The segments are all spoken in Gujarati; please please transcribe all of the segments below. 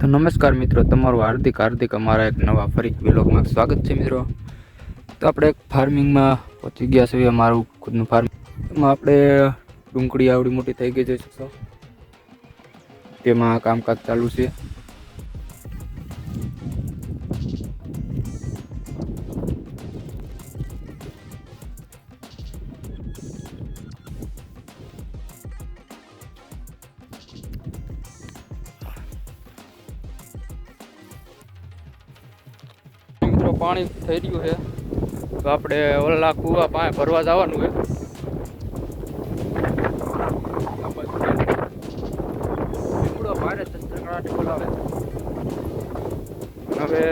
નમસ્કાર મિત્રો, તમારું હાર્દિક હાર્દિક અમારા એક નવા ફરી વ્લોગમાં સ્વાગત છે મિત્રો. તો આપણે એક ફાર્મિંગમાં પહોંચી ગયા છીએ. અમારું ખુદનું ફાર્મિંગ, એમાં આપણે ડુંગળી આવડી મોટી થઈ ગઈ જોઈ શકશો. તેમાં કામકાજ ચાલુ છે. પાણી થઈ રહ્યું છે તો આપણે ઓલા કુવા પાસે ભરવા જવાનું છે. હવે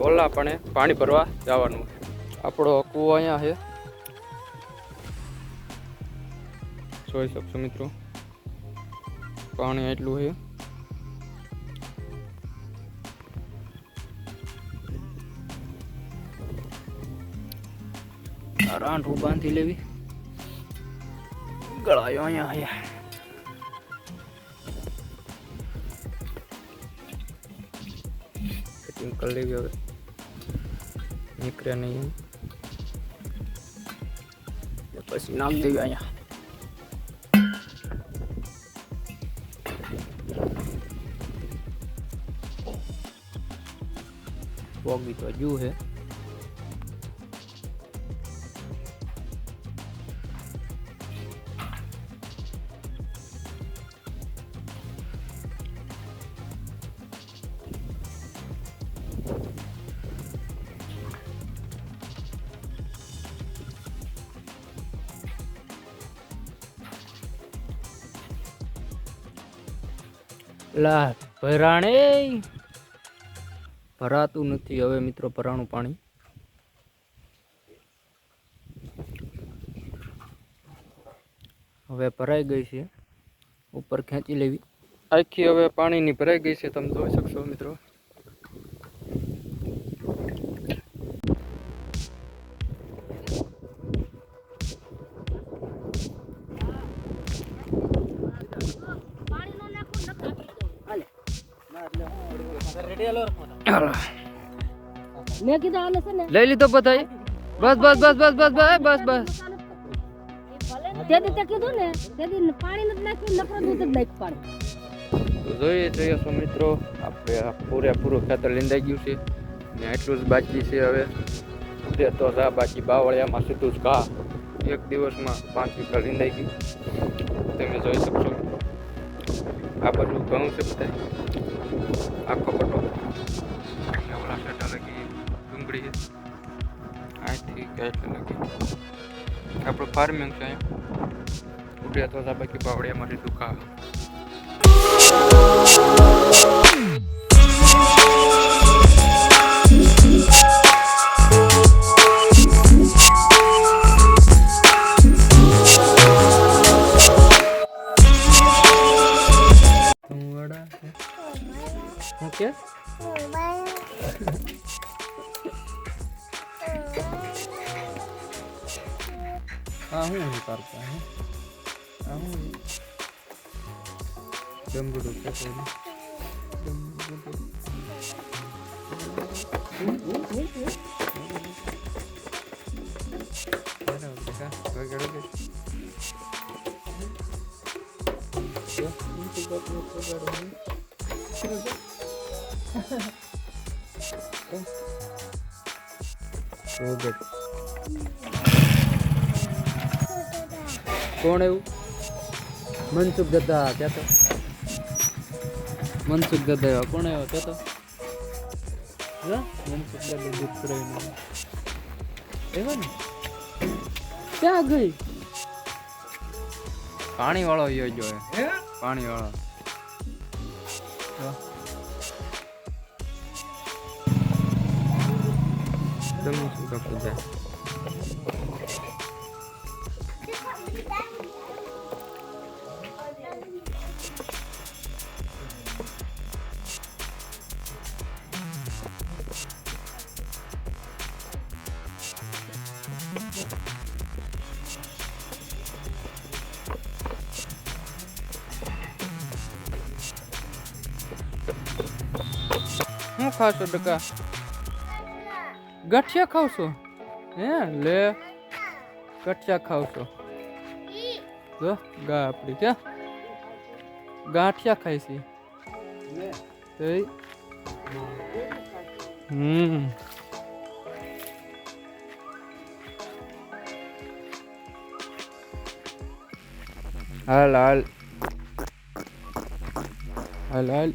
ઓલા પણ પાણી ભરવા જવાનું. આપણો કુવો અહીંયા છે, જોઈ શકશો મિત્રો. પાણી એટલું છે. રાંઠું બાંધી લેવી. ગળાયો અહીંયા કટિંગ કરી લેવી. હવે નીકળે નહીં પછી નાખ દેવી અહીંયા. પોગી તો હજુ છે. લા ભરાણે ભરાતું નથી હવે મિત્રો. ભરાણું પાણી હવે ભરાઈ ગઈ છે. ઉપર ખેંચી લેવી આખી. હવે પાણીની ભરાઈ ગઈ છે, તમે જોઈ શકશો મિત્રો. લઈ લીધો બધા. બસ બસ બસ બસ બસ બસ બસ બસ. જોઈએ છો મિત્રો, આપણે પૂરેપૂરું ખેતર લીંદાઈ ગયું છે ને એટલું જ બાકી છે. હવે તો બાકી બાવળિયામાં સીધું જ ઘા. એક દિવસમાં 5 વીઘા લીંદાઈ ગયું, તમે જોઈ શકશો. આ બધું ઘઉં છે બધા, આખો પટ્ટો. ઓલા સેટા લગી ડુંગળી અહીંથી કેટલી લગી. આપણું ફાર્મિંગ છે અહીંયા. ઉડ્યા તો બાકી બાવળિયામાંથી દુખા. ઓકે હા હું કરતા હું જમગડું કોણ એવું? મનસુખ દાદા કહેતો. મનસુખ દાદા કોણ આવ્યો કહેતો? મનસુખ દાદા દૂધ કરાવીને એવા ને ક્યાં ગઈ? પાણી વાળો ગયો. પાણી વાળો તમે શું કરતો જાય? શું ખાશો ડકા? ગઠિયા ખાવશો? હે લે ગઠિયા ખાવશો? જો ગા આપડી ક્યાં ગાંઠિયા ખાય છે. હાલ હાલ હાલ હાલ